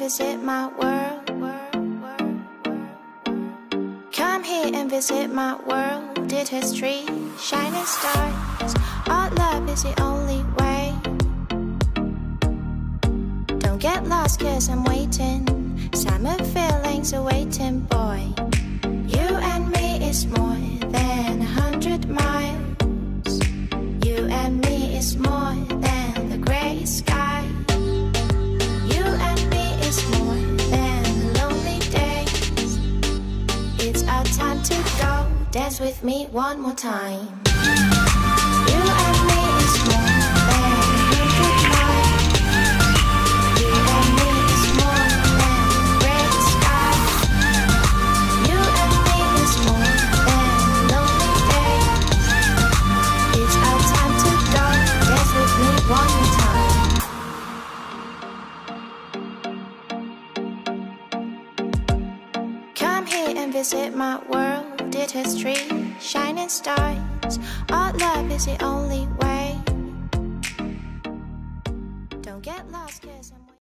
visit my world. Come here and visit my world. Did history, shining stars. Our love is the only way. Don't get lost, cause I'm waiting. Summer feelings are waiting, boy. You and me is more than 100 miles. You and me is more than the gray sky. You and me is more than lonely days. It's our time to go. Dance with me one more time. You and me is more than 100 miles. You and me is more than the gray sky. You and me is more than lonely days. It's our time to go. Dance with me one more time. Come here and visit my world. Did history, shining stars. Our love is the only way. Don't get lost, cause I'm